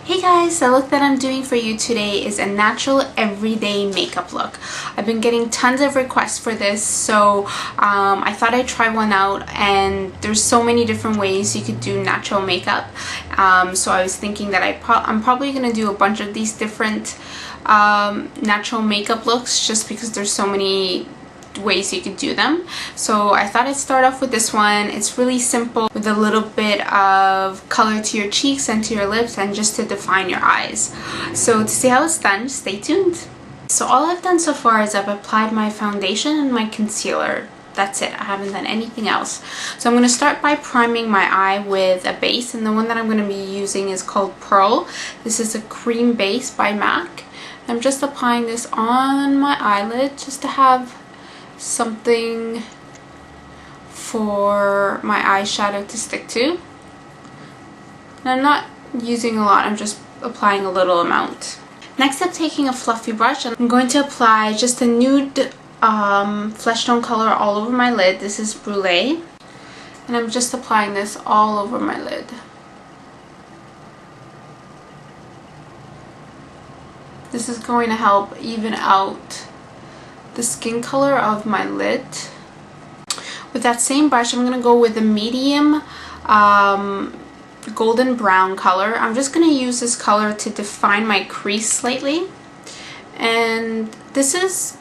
Hey guys, the look that I'm doing for you today is a natural everyday makeup look. I've been getting tons of requests for this, so I thought I'd try one out, and there's so many different ways you could do natural makeup. So I was thinking that I'm probably going to do a bunch of these different natural makeup looks just because there's so many ways you could do them. So I thought I'd start off with this one. It's really simple with a little bit of color to your cheeks and to your lips and just to define your eyes. So to see how it's done, stay tuned. So all I've done so far is I've applied my foundation and my concealer. That's it. I haven't done anything else. So I'm going to start by priming my eye with a base, and the one that I'm going to be using is called Pearl. This is a cream base by MAC. I'm just applying this on my eyelid just to have something for my eyeshadow to stick to. And I'm not using a lot, I'm just applying a little amount. Next, I'm taking a fluffy brush and I'm going to apply just a nude flesh tone color all over my lid. This is Brule, and I'm just applying this all over my lid. This is going to help even out the skin color of my lid. With that same brush, I'm going to go with a medium golden brown color. I'm just going to use this color to define my crease slightly. And this is,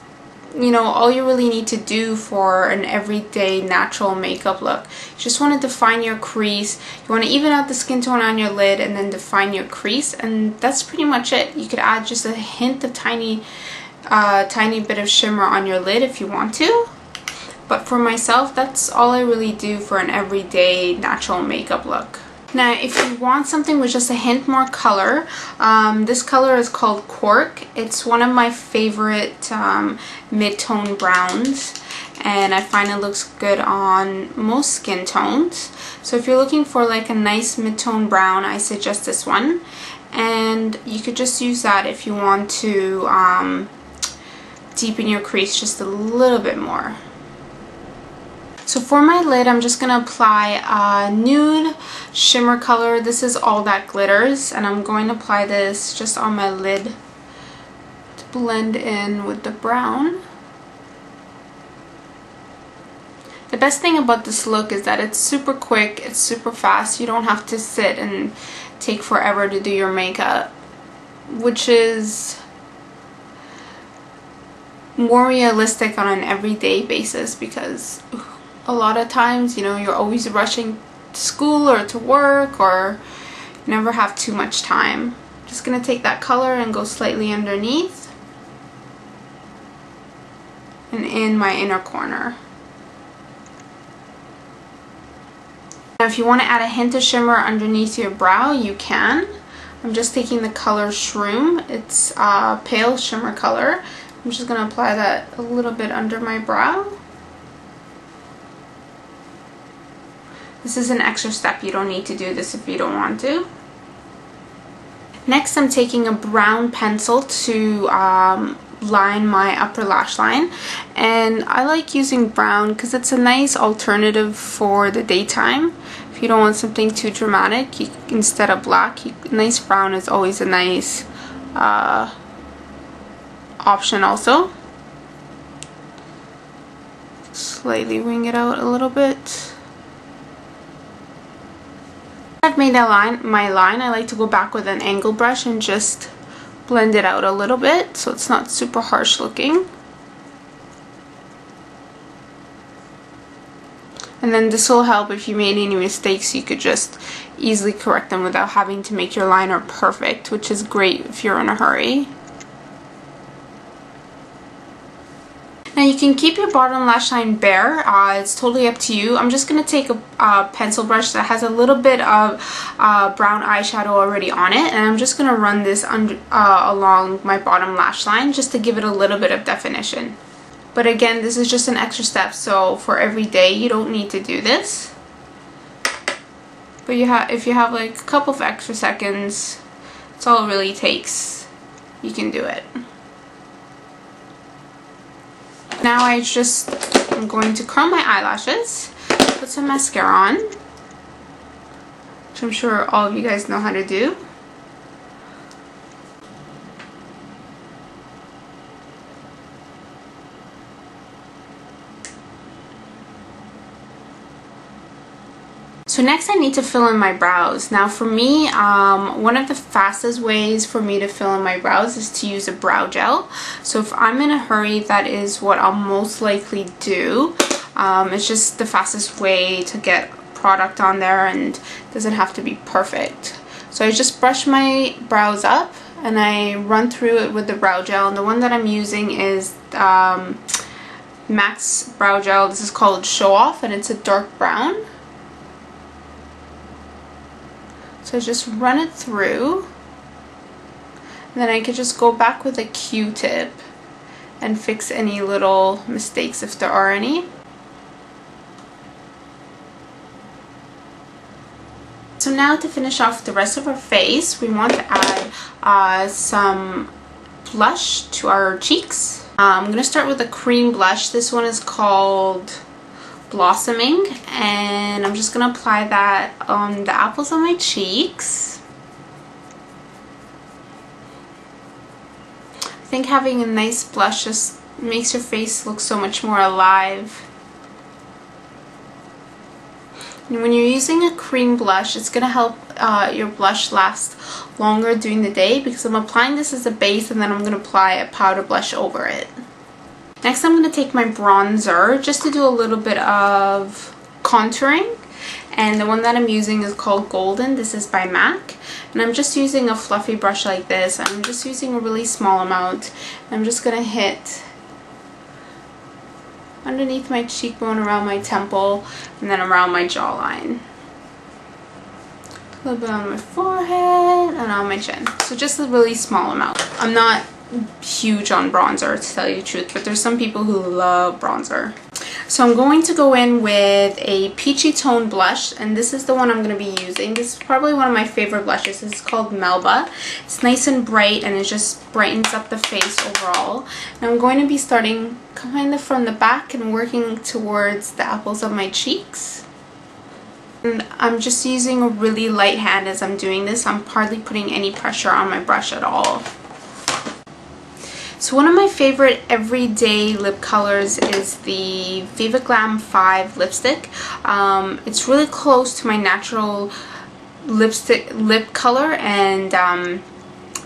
you know, all you really need to do for an everyday natural makeup look. You just want to define your crease. You want to even out the skin tone on your lid and then define your crease. And that's pretty much it. You could add just a hint of tiny bit of shimmer on your lid if you want to, but for myself, that's all I really do for an everyday natural makeup look. Now, if you want something with just a hint more color, this color is called Cork. It's one of my favorite mid-tone browns, and I find it looks good on most skin tones. So if you're looking for like a nice mid-tone brown, I suggest this one, and you could just use that if you want to deepen your crease just a little bit more. So for my lid, I'm just going to apply a nude shimmer color. This is All That Glitters, and I'm going to apply this just on my lid to blend in with the brown. The best thing about this look is that it's super quick, it's super fast. You don't have to sit and take forever to do your makeup, which is more realistic on an everyday basis, because a lot of times, you know, you're always rushing to school or to work, or you never have too much time. Just gonna take that color and go slightly underneath and in my inner corner. Now if you want to add a hint of shimmer underneath your brow, you can. I'm just taking the color Shroom. It's a pale shimmer color. I'm just going to apply that a little bit under my brow. This is an extra step. You don't need to do this if you don't want to. Next, I'm taking a brown pencil to line my upper lash line. And I like using brown because it's a nice alternative for the daytime. If you don't want something too dramatic, instead of black, nice brown is always a nice option also. Slightly wing it out a little bit. I've made my line, I like to go back with an angle brush and just blend it out a little bit so it's not super harsh looking. And then this will help if you made any mistakes. You could just easily correct them without having to make your liner perfect, which is great if you're in a hurry. Now you can keep your bottom lash line bare, it's totally up to you. I'm just going to take a pencil brush that has a little bit of brown eyeshadow already on it, and I'm just going to run this along my bottom lash line just to give it a little bit of definition. But again, this is just an extra step, so for every day you don't need to do this. But if you have like a couple of extra seconds, that's all it really takes. You can do it. Now I'm going to curl my eyelashes, put some mascara on, which I'm sure all of you guys know how to do. So next I need to fill in my brows. Now for me, one of the fastest ways for me to fill in my brows is to use a brow gel. So if I'm in a hurry, that is what I'll most likely do. It's just the fastest way to get product on there and doesn't have to be perfect. So I just brush my brows up and I run through it with the brow gel, and the one that I'm using is MAC's brow gel. This is called Show Off and it's a dark brown. So I just run it through, and then I could just go back with a Q-tip and fix any little mistakes if there are any. So now to finish off the rest of our face, we want to add some blush to our cheeks. I'm going to start with a cream blush. This one is called Blossoming, and I'm just going to apply that on the apples on my cheeks. I think having a nice blush just makes your face look so much more alive. And when you're using a cream blush, it's going to help your blush last longer during the day, because I'm applying this as a base and then I'm going to apply a powder blush over it. Next I'm going to take my bronzer just to do a little bit of contouring, and the one that I'm using is called Golden. This is by MAC, and I'm just using a fluffy brush like this. I'm just using a really small amount. I'm just going to hit underneath my cheekbone, around my temple, and then around my jawline. A little bit on my forehead and on my chin. So just a really small amount. I'm not huge on bronzer, to tell you the truth, but there's some people who love bronzer. So I'm going to go in with a peachy tone blush, and this is the one I'm going to be using. This is probably one of my favorite blushes. It's called Melba. It's nice and bright and it just brightens up the face overall. And I'm going to be starting kind of from the back and working towards the apples of my cheeks. And I'm just using a really light hand as I'm doing this. I'm hardly putting any pressure on my brush at all. So one of my favorite everyday lip colors is the Viva Glam 5 lipstick. It's really close to my natural lip color, and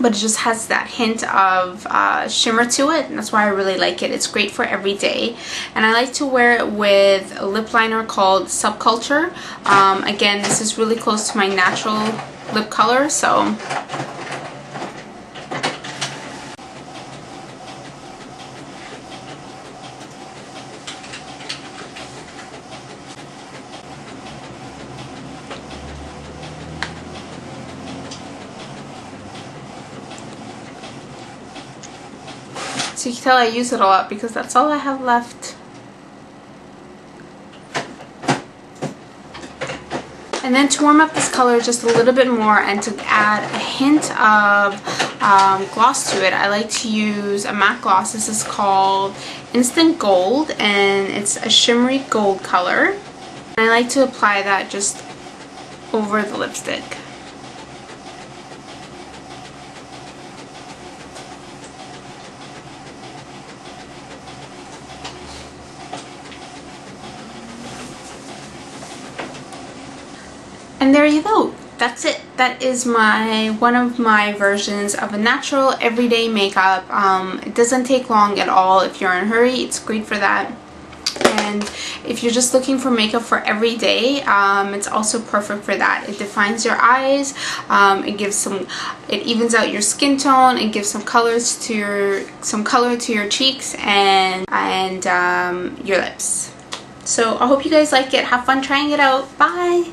but it just has that hint of shimmer to it, and that's why I really like it. It's great for every day, and I like to wear it with a lip liner called Subculture. Again, this is really close to my natural lip color, so so you can tell I use it a lot because that's all I have left. And then to warm up this color just a little bit more and to add a hint of gloss to it, I like to use a matte gloss. This is called Instant Gold, and it's a shimmery gold color. And I like to apply that just over the lipstick. And there you go. That's it. That is one of my versions of a natural everyday makeup. It doesn't take long at all. If you're in a hurry, it's great for that. And if you're just looking for makeup for every day, it's also perfect for that. It defines your eyes. It evens out your skin tone. It gives some color to your cheeks and your lips. So I hope you guys like it. Have fun trying it out. Bye.